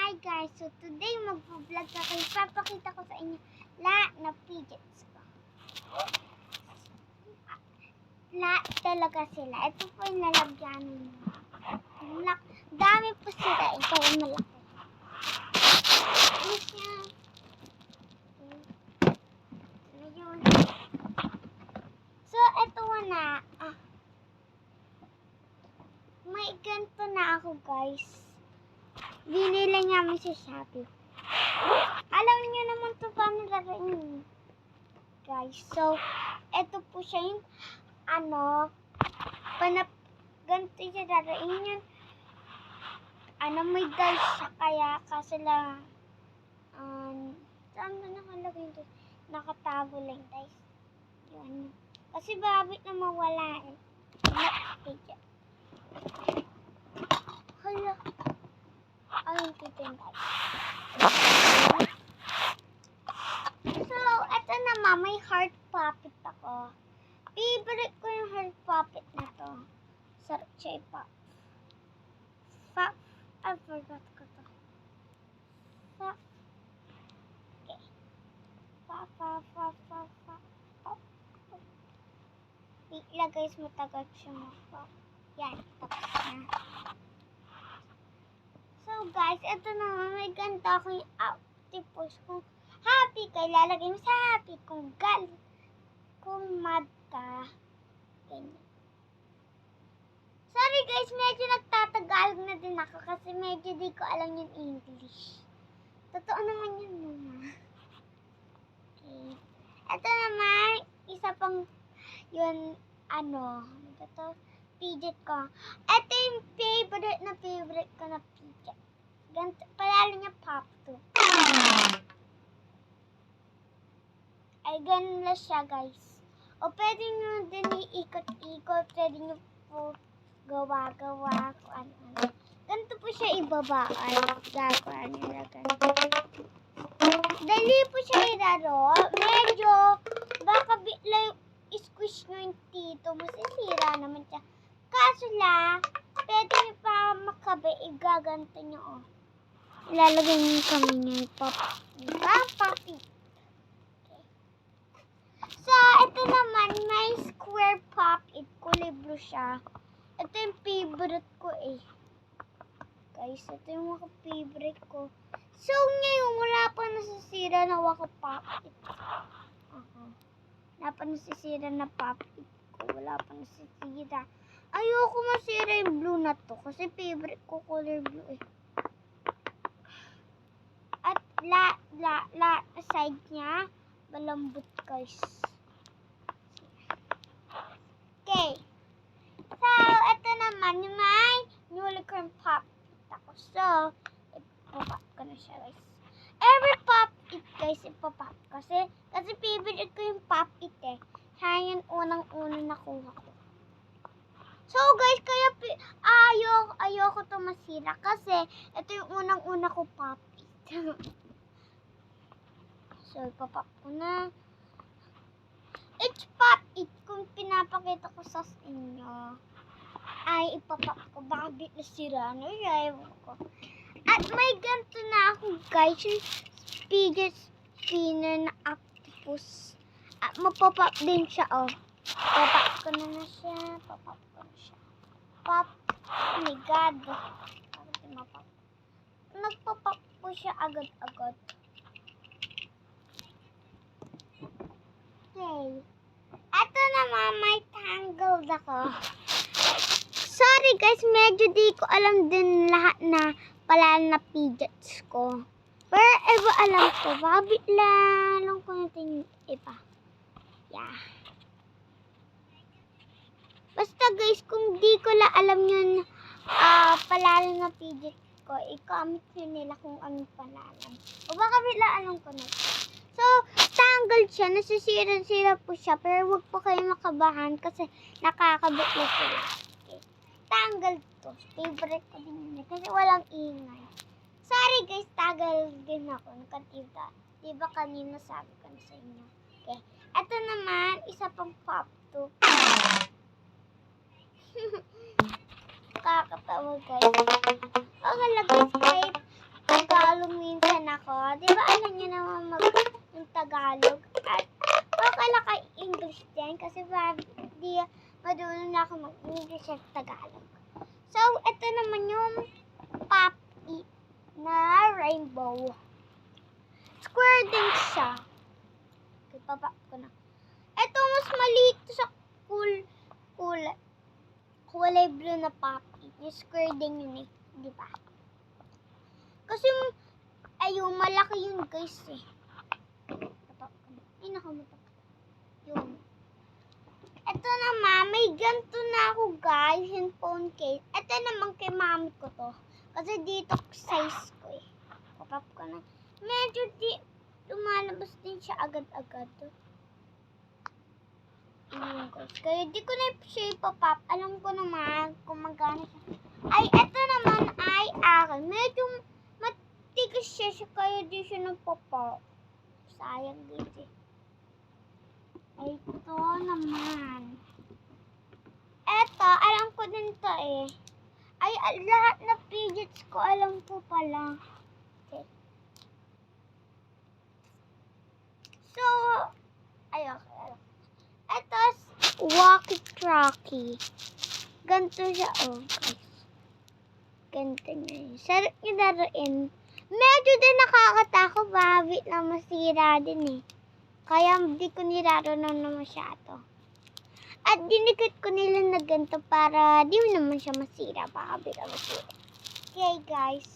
Hi guys, so today mag-vlog ako. Ipapakita ko sa inyo lahat na fidgets ko. Lahat talaga sila. Ito po yung nalagyan mo. Dami po sila. Ito yung malaki. Ano siya? Ano yun? So, ito na. May ganito na ako guys. Binili namin sa Shopee. Alam niyo naman ito paano larain. Guys, so, ito po siya yung ganito siya larain yun. May guys siya kaya kasi lang saan ba nakalagay ito? Nakatago lang guys. Yun. Kasi babit na mawala eh. Fidget. Hala. Ayun po din guys. So, eto naman, may heart puppet ako. Favorite ko yung heart puppet na to. Sarap siya ipop. I forgot ko to. Okay. Wait lang guys, matagal siya mag-pop. Yan, tapos na. So guys, eto naman, may ganda ko yung outfit kung happy ka, ilalagay mo sa happy. Kung mad ka, ganyan. Sorry guys, medyo nagtatagalog na din ako kasi medyo di ko alam yung English. Totoo naman yun muna. Okay. Eto naman, isa pang yun, ito, fidget ko. Ito yung favorite ko na fidget. Ganito, palalo niya pop to. Ay, ganun na siya, guys. O, pwede nyo din iikot-ikot. Pwede nyo po gawa-gawa. Kung ano-ano. Ganito po siya ibabaan. Gagawa nyo na ganito. Dali po siya ilaro. Medyo, baka bigla squish nyo yung tito. Masisira naman siya. Kaso lang, pwede nyo pa makabe. Igaganto nyo, oh. Ilalagay nyo yung kami niya. Papi. So, ito naman, may square pop-it. Kulay blue siya. Ito yung favorite ko eh. Guys, ito yung mga favorite ko. So, ngayon, wala pa nasisira na waka pop-it. Wala pa nasisira na pop-it ko. Wala pa nasisira. Ayoko masira yung blue na to. Kasi favorite ko color blue eh. At side niya, malambot guys. Okay. So, ito naman, may unicorn pop ako. So, ipapop ko na siya guys. Every pop it guys, ipapop. Kasi favorite ko yung pop it eh. Kaya yan unang-una nakuha ko. So guys, kaya ayoko to masira. Kasi ito yung unang-una ko pop it. So, ipapop ko na. It's pop it. Kung pinapakita ko sa inyo, ay ipapop ko. Baka bigla sira. Ayaw ko. At may ganito na ako guys. Yung fidget spinner na octopus. At mapapop din siya, oh. Papop ko na siya. Papop ko na siya. Pop. Oh my God. Bakit mapop? Nagpapop po siya agad-agad. Okay. Ito naman, may tangled ako. Sorry guys, medyo di ko alam din lahat na pala na fidgets ko. Pero iba alam ko, baka bigla lang ko natin yung iba. Yeah. Basta guys, kung di ko lang alam yun, palalan na fidget ko, i-comment nyo nila kung anong palalan. O baka bigla alam ko na. So, tangled siya, nasisira-sira po siya, pero wag po kayo makabahan kasi nakakabitla sila. Okay. Tangled to, favorite ko din yun kasi walang ingay. Sorry guys, tagal din ako, nakatiba. Diba kanina sabi ko na sa inyo. Okay. Ito naman, isa pang pop to. Kakatawa guys. Hala guys, kahit Di ba alam niyo naman yung Tagalog? At okay lang kay English din kasi di madulong na ako mag-English at Tagalog. So, ito naman yung pop na rainbow. Square din siya. Okay, papap ko na. Ito, mas maliit sa kulay blue na poppy. Yung square din yun eh. Di ba? Kasi, ayun, malaki yun guys eh. Papap ko na. Ay, nakamatak. Yun. Ito naman, may ganito na ako guys, handphone case. Ito naman kay mami ko to. Kasi dito size ko eh. Papap ko na. Medyo lumalabas din siya agad-agad. Ayun guys. Kaya di ko na siya ipapap. Alam ko naman kung magkano siya. Ay, ito naman ay akin. Medyo matigas siya kaya di siya nagpapap. Sayang guys eh. Ay, ito naman. Ito, alam ko din to eh. Ay, lahat na fidgets ko alam ko pala. Okay. So, ay okay. Ito, walkie-talkie. Ganito siya, oh guys. Ganito niya yun. Sarap niya daroin. Medyo din nakakatakot, babit na masira din eh. Kaya hindi ko nilaro na masyado. At dinikit ko nila na ganito para di naman siya masira. Baka bigla masira. Okay guys.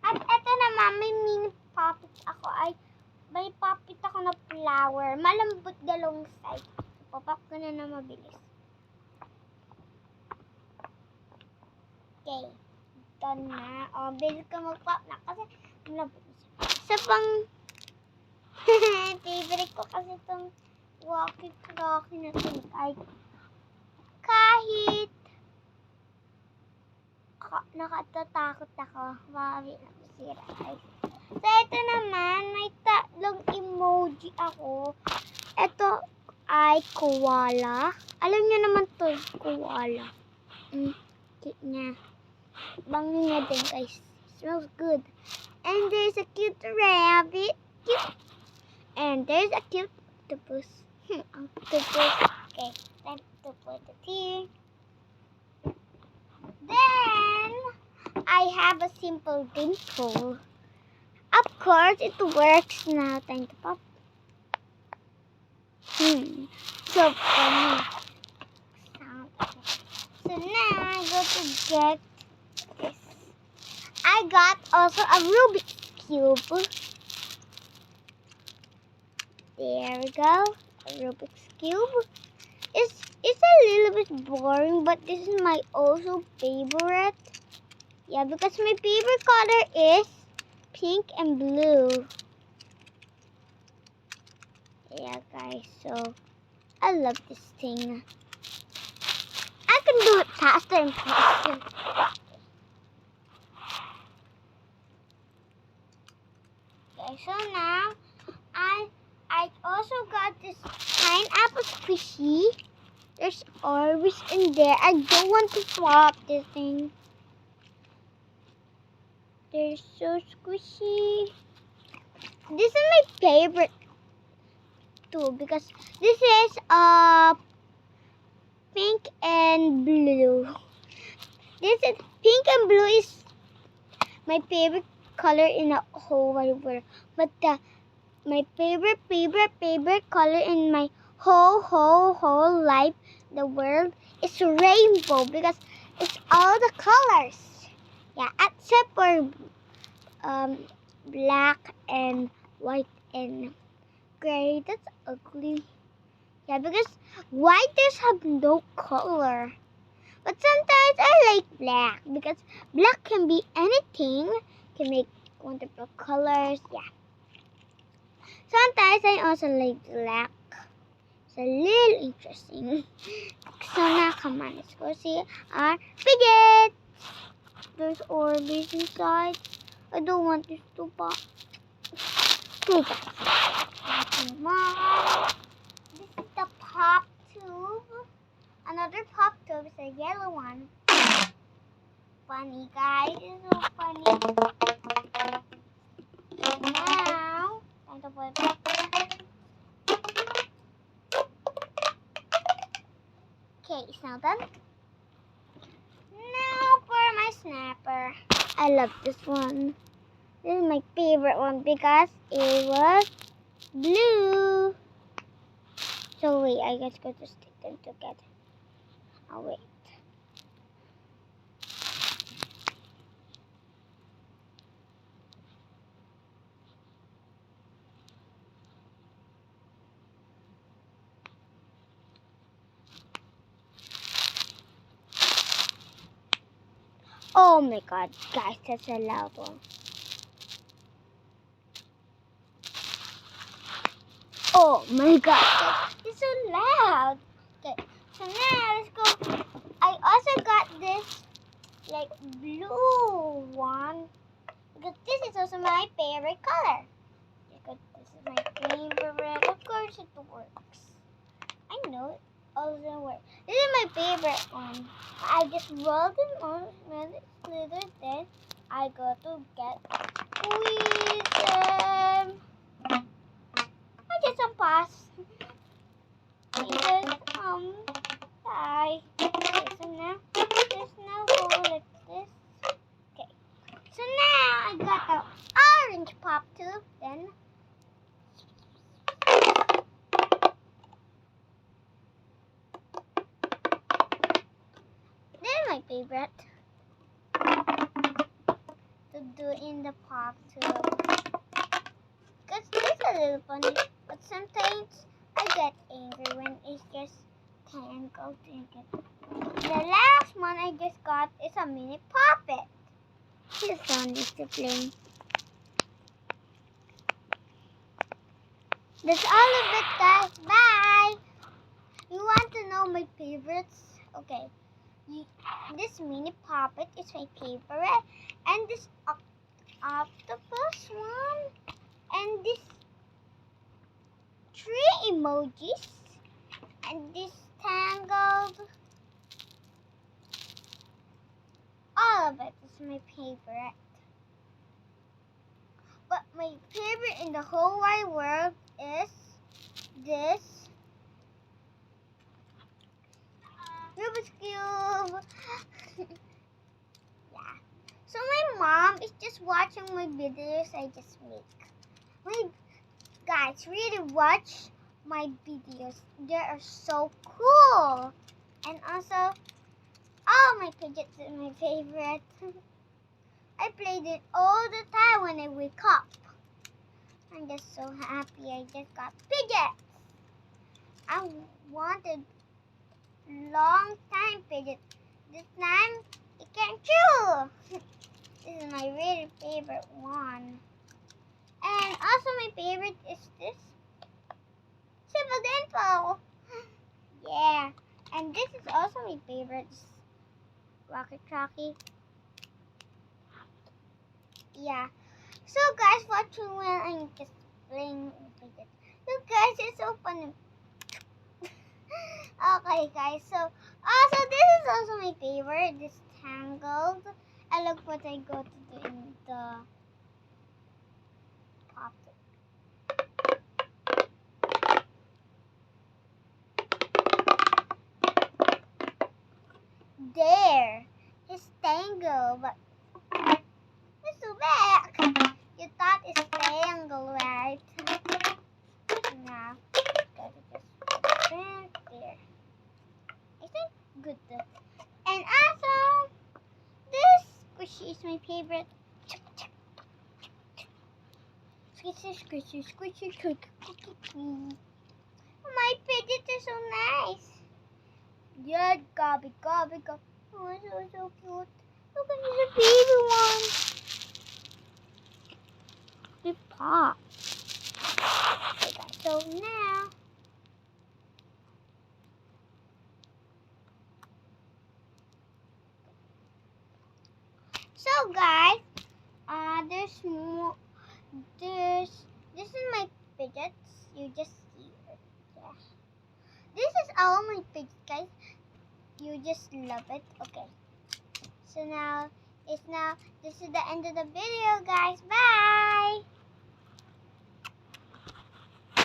At eto naman may mini puppet ako. Ay may puppet ako na flower. Malambot dalawang side. Papap ko na mabilis. Okay. Done na. O, bilis ka mag-pop na kasi malambot na siya. Sa pang favorite ko kasi itong walkie-talkie na ito. Kahit nakatatakot ako, mami na masira. So, ito naman, may tatlong emoji ako. Ito ay koala. Alam niyo naman to, koala. Cute niya. Bango niya din, guys. Smells good. And there's a cute rabbit. Cute. And there's a cute octopus. Octopus. Okay, time to put it here. Then, I have a simple dimple. Of course, it works now. Time to pop. So funny. So now, I go to get this. I got also a Rubik's Cube. There we go. A Rubik's Cube. It's a little bit boring, but this is my also favorite. Yeah, because my favorite color is pink and blue. Yeah, guys, so I love this thing. I can do it faster and faster. Okay, so now I also got this pineapple squishy. There's Orbis in there. I don't want to swap this thing. They're so squishy. This is my favorite too because this is pink and blue. This is pink and blue is my favorite color in the whole wide world. But my favorite color in my whole life, the world, is rainbow because it's all the colors. Yeah, except for black and white and gray. That's ugly. Yeah, because white just have no color. But sometimes I like black because black can be anything. Can make wonderful colors. Yeah. Sometimes I also like black. It's a little interesting. So now come on, let's go see our fidget. There's Orbeez inside. I don't want this to pop. Come on. This is the pop tube. Another pop tube is a yellow one. Funny guys, it's so funny. Okay, it's now done. Now for my snapper. I love this one. This is my favorite one because it was blue. So wait, I just got to stick them together. Oh wait. Oh my god, guys, that's a loud one. Oh my god, it's so loud. Okay, so now let's go. I also got this like blue one because this is also my favorite color. Because this is my favorite. Of course it works. I know it also works. This is my favorite one. I just rolled it on when it's slithered. Then I go to get wisdom. I get some pass. Because die. Okay, so now there's no hole like this. Okay. So now I got an orange pop too. Then this is my favorite to do in the pop too. Because it's a little funny, but sometimes I get angry when it's just tangled together. The last one I just got is a mini puppet. He's so disciplined. That's all of it, guys. Bye. You want to know my favorites? Okay. This mini puppet is my favorite. And this octopus one. And this three emojis. And this tangled. All of it is my favorite. But my favorite in the whole wide world is this Rubik's Cube. Yeah. So my mom is just watching my videos I just make. My guys really watch my videos. They are so cool. And also, all my fidgets are my favorite. I played it all the time when I wake up. I'm just so happy I just got fidgets. I wanted long time fidgets. This time it came true. This is my really favorite one. And also my favorite is this Simple Dimple. Yeah. And this is also my favorite. Rocket Rocky. Yeah. So guys, watching when I'm just playing fidgets. Look guys, it's so funny. Okay guys, so also this is also my favorite, this tangled. And look what I go to do in the pop. There, it's tangled, but it's so back. You thought it's tangled, right? Now, gotta just back there. I think good though. And also, this squishy is my favorite. Squishy, squishy, squishy, squishy. My fidgets are so nice. Yeah, gobby, gobby, gobby. Oh, so cute. Look at this baby one. They pop. Okay, guys. So now, so guys, there's more. This is my fidgets. You just see it. Yeah. This is all my fidgets, guys. You just love it. Okay. So now, this is the end of the video, guys.